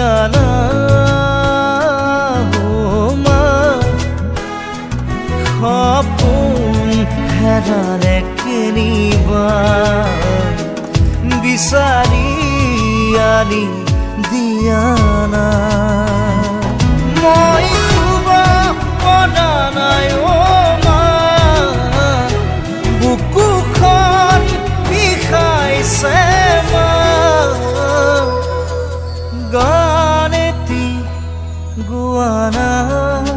ঠিকানা সপোন হেৰালে কেনিবা বিচাৰি আনি দিয়া না মই শুব পৰা নাই মা বুকুখন বিষাইছে মা গান এটি গোৱা নাই